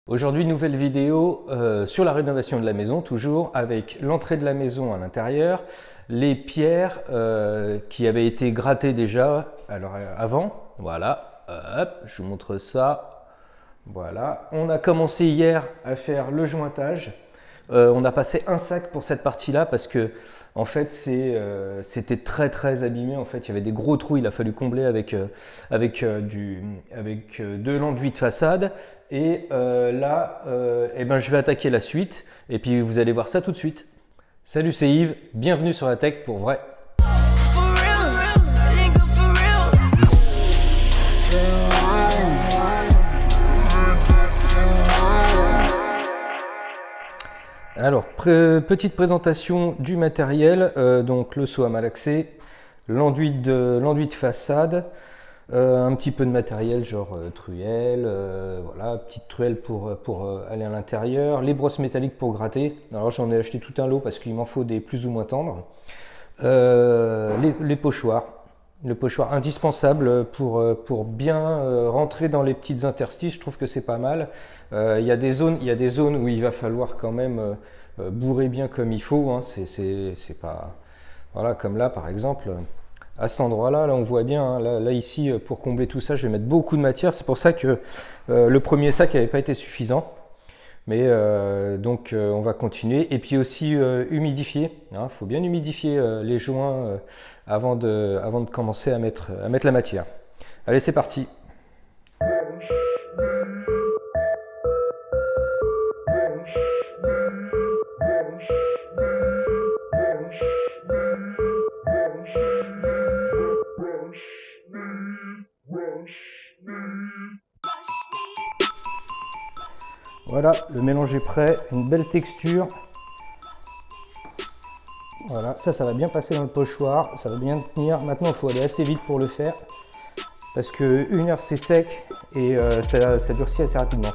Aujourd'hui, nouvelle vidéo sur la rénovation de la maison, toujours avec l'entrée de la maison à l'intérieur, les pierres qui avaient été grattées déjà avant. Voilà, hop, je vous montre ça. Voilà, on a commencé hier à faire le jointage. On a passé un sac pour cette partie-là parce que en fait c'était très abîmé. En fait, il y avait des gros trous. Il a fallu combler avec de l'enduit de façade. Et là, je vais attaquer la suite. Et puis vous allez voir ça tout de suite. Salut, c'est Yves. Bienvenue sur la Tech pour vrai. Alors, petite présentation du matériel, donc le seau à malaxer, l'enduit de façade, un petit peu de matériel genre truelle, voilà, petite truelle pour aller à l'intérieur, les brosses métalliques pour gratter. Alors j'en ai acheté tout un lot parce qu'il m'en faut des plus ou moins tendres. Les pochoirs. Le pochoir indispensable pour bien rentrer dans les petites interstices, je trouve que c'est pas mal. Il y a des zones où il va falloir quand même bourrer bien comme il faut. Hein. C'est pas, voilà, comme là par exemple, à cet endroit-là, là on voit bien. Hein, là ici, pour combler tout ça, je vais mettre beaucoup de matière. C'est pour ça que le premier sac n'avait pas été suffisant. Mais donc on va continuer. Et puis aussi humidifier. Il faut bien humidifier les joints avant de commencer à mettre la matière. Allez, c'est parti. Voilà, le mélange est prêt, une belle texture. Voilà, ça va bien passer dans le pochoir, ça va bien tenir. Maintenant, il faut aller assez vite pour le faire parce que 1 heure c'est sec et ça durcit assez rapidement.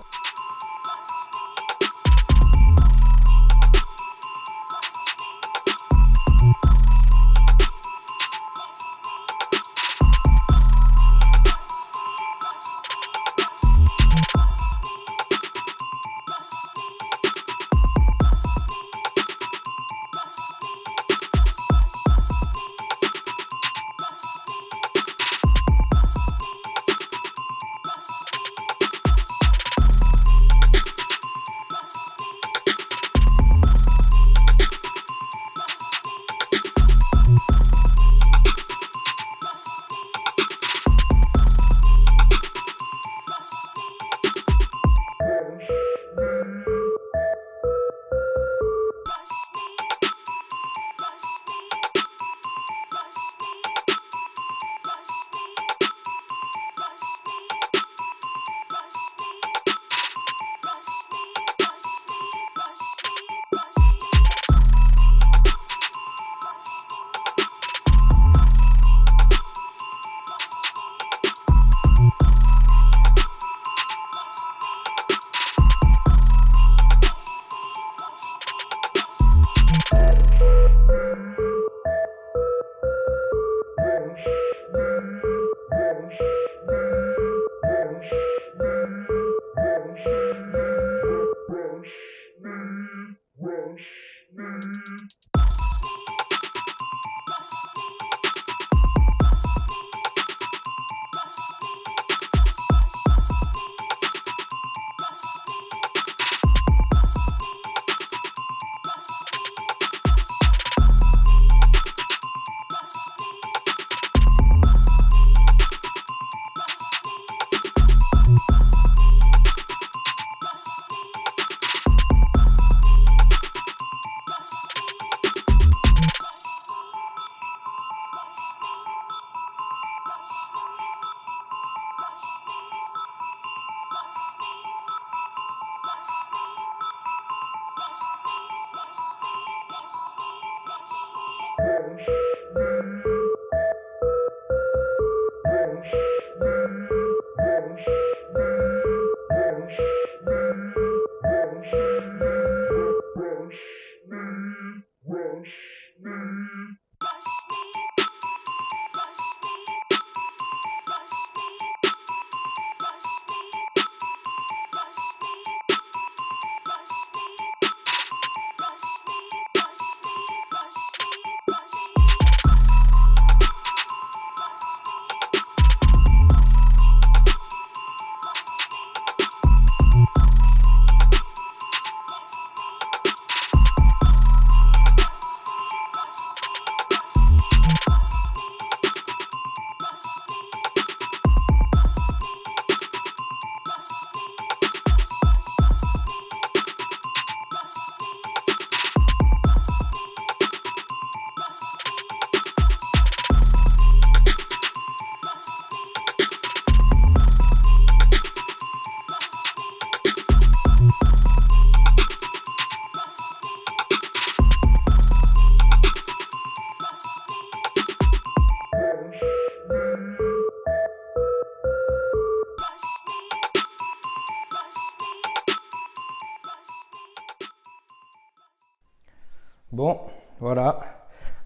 Bon, voilà,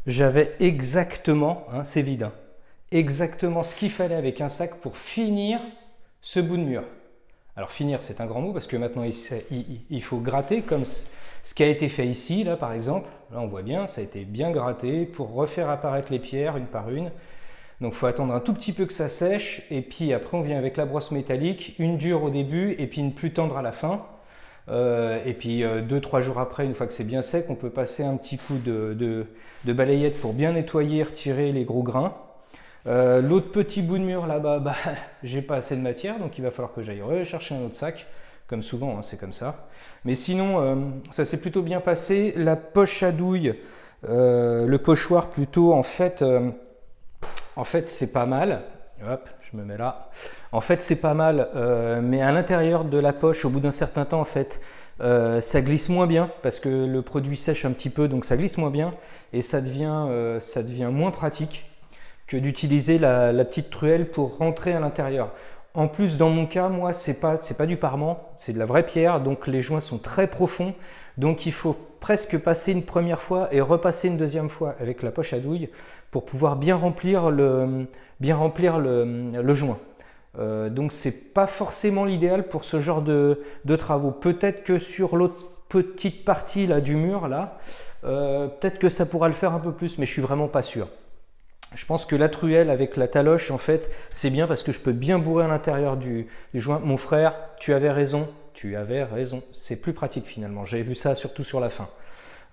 j'avais exactement, hein, c'est vide, hein, exactement ce qu'il fallait avec un sac pour finir ce bout de mur. Alors finir, c'est un grand mot parce que maintenant il faut gratter comme ce qui a été fait ici, là par exemple. Là on voit bien, ça a été bien gratté pour refaire apparaître les pierres une par une. Donc il faut attendre un tout petit peu que ça sèche et puis après on vient avec la brosse métallique, une dure au début et puis une plus tendre à la fin. Et puis 2-3 jours après, une fois que c'est bien sec, on peut passer un petit coup de balayette pour bien nettoyer, retirer les gros grains. L'autre petit bout de mur là-bas, bah, j'ai pas assez de matière, donc il va falloir que j'aille rechercher un autre sac, comme souvent, hein, c'est comme ça. Mais sinon, ça s'est plutôt bien passé. La poche à douille, le pochoir plutôt, en fait c'est pas mal. Hop, je me mets là. En fait, c'est pas mal, mais à l'intérieur de la poche, au bout d'un certain temps, en fait, ça glisse moins bien parce que le produit sèche un petit peu, donc ça glisse moins bien et ça devient moins pratique que d'utiliser la petite truelle pour rentrer à l'intérieur. En plus, dans mon cas, moi, c'est pas du parement, c'est de la vraie pierre, donc les joints sont très profonds, donc il faut presque passer une première fois et repasser une deuxième fois avec la poche à douille pour pouvoir bien remplir le joint. Donc c'est pas forcément l'idéal pour ce genre de travaux. Peut-être que sur l'autre petite partie là du mur là, peut-être que ça pourra le faire un peu plus, mais je suis vraiment pas sûr. Je pense que la truelle avec la taloche, en fait, c'est bien parce que je peux bien bourrer à l'intérieur du joint. Mon frère, tu avais raison, c'est plus pratique finalement. J'avais vu ça surtout sur la fin.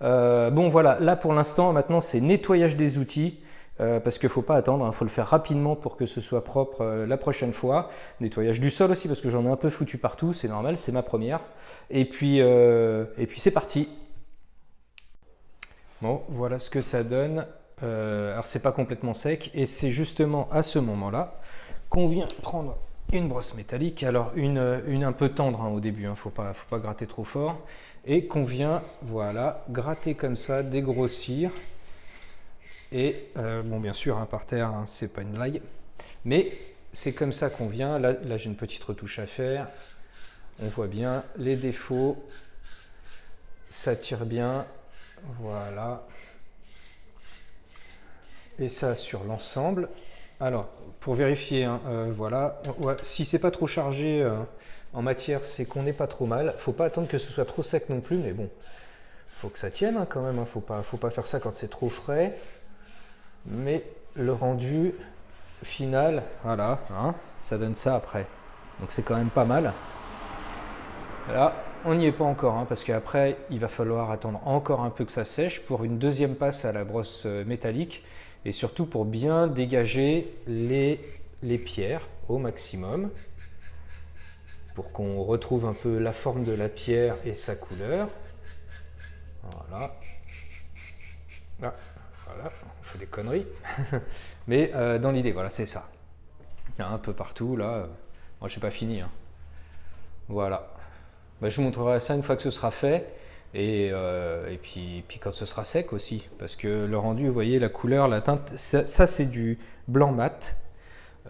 Bon voilà, là pour l'instant, maintenant c'est nettoyage des outils. Parce qu'il ne faut pas attendre, il faut le faire rapidement pour que ce soit propre la prochaine fois. Nettoyage du sol aussi parce que j'en ai un peu foutu partout, c'est normal, c'est ma première. Et puis c'est parti. Bon, voilà ce que ça donne. Alors c'est pas complètement sec et c'est justement à ce moment-là qu'on vient prendre une brosse métallique. Alors une un peu tendre hein, au début, faut pas gratter trop fort. Et qu'on vient, voilà, gratter comme ça, dégrossir. Et bon, bien sûr, hein, par terre, hein, c'est pas une blague, mais c'est comme ça qu'on vient. Là j'ai une petite retouche à faire. On voit bien les défauts. Ça tire bien. Voilà. Et ça sur l'ensemble. Alors, pour vérifier, hein, voilà. Ouais, si c'est pas trop chargé en matière, c'est qu'on n'est pas trop mal. Faut pas attendre que ce soit trop sec non plus, mais bon, faut que ça tienne hein, quand même. Hein. Faut pas faire ça quand c'est trop frais. Mais le rendu final, voilà, hein, ça donne ça après. Donc c'est quand même pas mal. Là, on n'y est pas encore, hein, parce qu'après, il va falloir attendre encore un peu que ça sèche pour une deuxième passe à la brosse métallique et surtout pour bien dégager les pierres au maximum pour qu'on retrouve un peu la forme de la pierre et sa couleur. Voilà. Là. Voilà, on fait des conneries. Mais dans l'idée, voilà, c'est ça. Il y a un peu partout, là. Moi, je n'ai pas fini. Hein. Voilà. Bah, je vous montrerai ça une fois que ce sera fait. Et puis quand ce sera sec aussi. Parce que le rendu, vous voyez, la couleur, la teinte, ça c'est du blanc mat.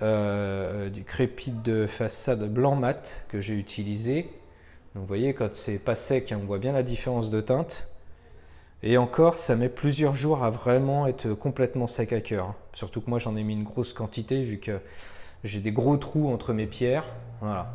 Du crépi de façade blanc mat que j'ai utilisé. Donc, vous voyez, quand c'est pas sec, hein, on voit bien la différence de teinte. Et encore, ça met plusieurs jours à vraiment être complètement sec à cœur. Surtout que moi, j'en ai mis une grosse quantité vu que j'ai des gros trous entre mes pierres. Voilà.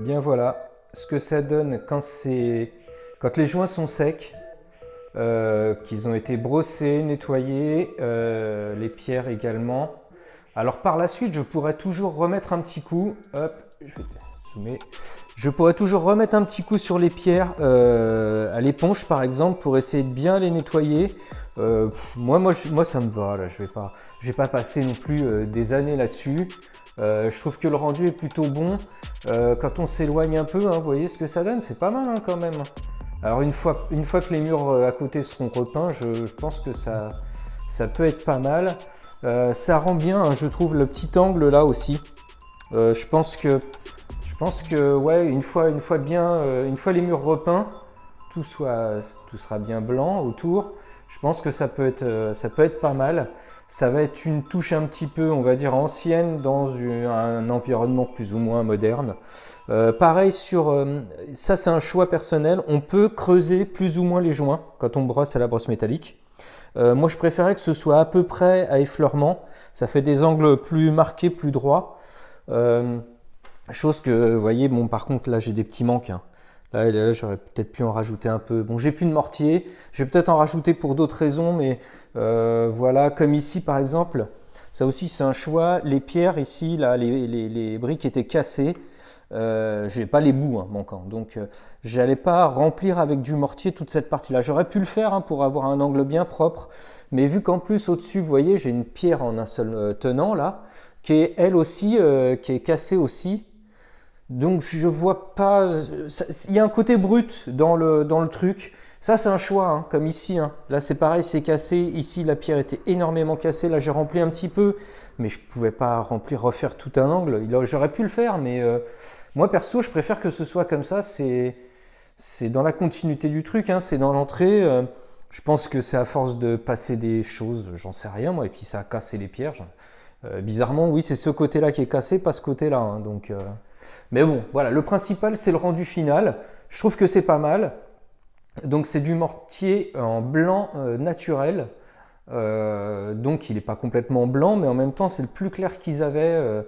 bien voilà ce que ça donne quand les joints sont secs, qu'ils ont été brossés, nettoyés, les pierres également. Alors par la suite, je pourrais toujours remettre un petit coup. Hop, je vais zoomer. Je pourrais toujours remettre un petit coup sur les pierres à l'éponge par exemple pour essayer de bien les nettoyer. Moi, ça me va là. Je vais pas passer non plus des années là-dessus. Je trouve que le rendu est plutôt bon. Quand on s'éloigne un peu, hein, vous voyez ce que ça donne, c'est pas mal hein, quand même. Alors une fois que les murs à côté seront repeints, je pense que ça peut être pas mal. Ça rend bien, hein, je trouve, le petit angle là aussi. Je pense que ouais, une fois les murs repeints, tout sera bien blanc autour. Je pense que ça peut être pas mal. Ça va être une touche un petit peu, on va dire, ancienne dans un environnement plus ou moins moderne. Pareil ça, c'est un choix personnel. On peut creuser plus ou moins les joints quand on brosse à la brosse métallique. Moi, je préférais que ce soit à peu près à effleurement. Ça fait des angles plus marqués, plus droits. Chose que, vous voyez, bon, par contre, là, j'ai des petits manques. Hein. Là, j'aurais peut-être pu en rajouter un peu. Bon, j'ai plus de mortier. Je vais peut-être en rajouter pour d'autres raisons, mais voilà, comme ici, par exemple. Ça aussi, c'est un choix. Les pierres ici, là, les briques étaient cassées. J'ai pas les bouts hein, manquants, donc j'allais pas remplir avec du mortier toute cette partie-là. J'aurais pu le faire hein, pour avoir un angle bien propre, mais vu qu'en plus au-dessus, vous voyez, j'ai une pierre en un seul tenant là, qui est elle aussi, qui est cassée aussi. Donc je vois pas. Il y a un côté brut dans le truc. Ça c'est un choix, hein, comme ici. Hein. Là c'est pareil, c'est cassé. Ici la pierre était énormément cassée. Là j'ai rempli un petit peu, mais je pouvais pas refaire tout un angle. J'aurais pu le faire, mais moi perso je préfère que ce soit comme ça. C'est dans la continuité du truc. Hein, c'est dans l'entrée. Je pense que c'est à force de passer des choses, j'en sais rien moi. Et puis ça a cassé les pierres. Bizarrement, oui, c'est ce côté-là qui est cassé, pas ce côté-là. Hein, donc. Mais bon, voilà, le principal c'est le rendu final. Je trouve que c'est pas mal. Donc c'est du mortier en blanc naturel. Donc il n'est pas complètement blanc, mais en même temps c'est le plus clair qu'ils avaient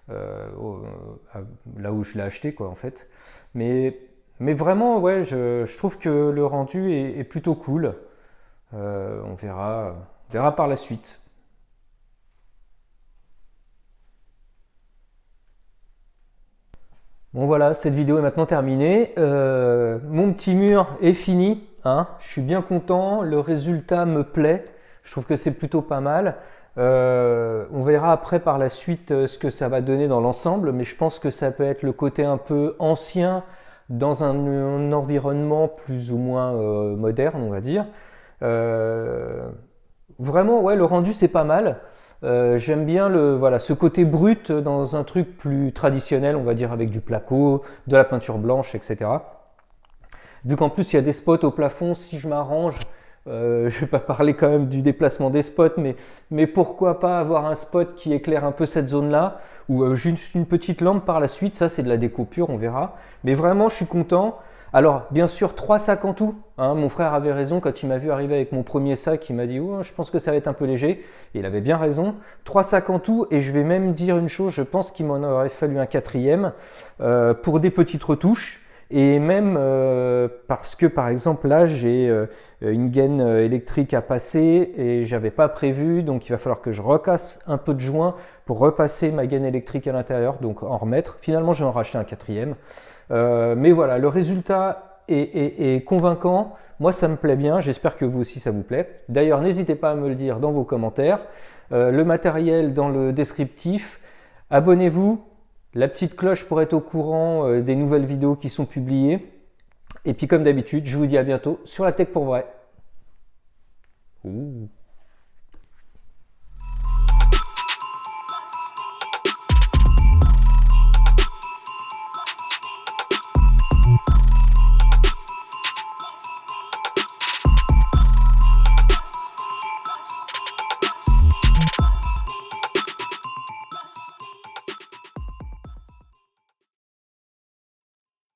là où je l'ai acheté, quoi, en fait. Mais vraiment, ouais, je trouve que le rendu est plutôt cool. On verra par la suite. Bon voilà, cette vidéo est maintenant terminée. Mon petit mur est fini. Hein. Je suis bien content. Le résultat me plaît. Je trouve que c'est plutôt pas mal. On verra après par la suite ce que ça va donner dans l'ensemble. Mais je pense que ça peut être le côté un peu ancien dans un environnement plus ou moins moderne, on va dire. Vraiment, ouais, le rendu c'est pas mal. J'aime bien ce côté brut dans un truc plus traditionnel, on va dire avec du placo, de la peinture blanche, etc. Vu qu'en plus il y a des spots au plafond, si je m'arrange, je vais pas parler quand même du déplacement des spots, mais pourquoi pas avoir un spot qui éclaire un peu cette zone-là, ou juste une petite lampe par la suite, ça c'est de la déco pure, on verra. Mais vraiment, je suis content. Alors, bien sûr, 3 sacs en tout. Hein, mon frère avait raison quand il m'a vu arriver avec mon premier sac. Il m'a dit oh, je pense que ça va être un peu léger. Et il avait bien raison. 3 sacs en tout. Et je vais même dire une chose, je pense qu'il m'en aurait fallu un quatrième pour des petites retouches. Et même parce que, par exemple, là, j'ai une gaine électrique à passer et j'avais pas prévu. Donc, il va falloir que je recasse un peu de joint pour repasser ma gaine électrique à l'intérieur. Donc, en remettre. Finalement, je vais en racheter un quatrième. Mais voilà, le résultat est convaincant. Moi, ça me plaît bien. J'espère que vous aussi, ça vous plaît. D'ailleurs, n'hésitez pas à me le dire dans vos commentaires. Le matériel dans le descriptif. Abonnez-vous. La petite cloche pour être au courant des nouvelles vidéos qui sont publiées. Et puis, comme d'habitude, je vous dis à bientôt sur la Tech pour vrai. Ouh.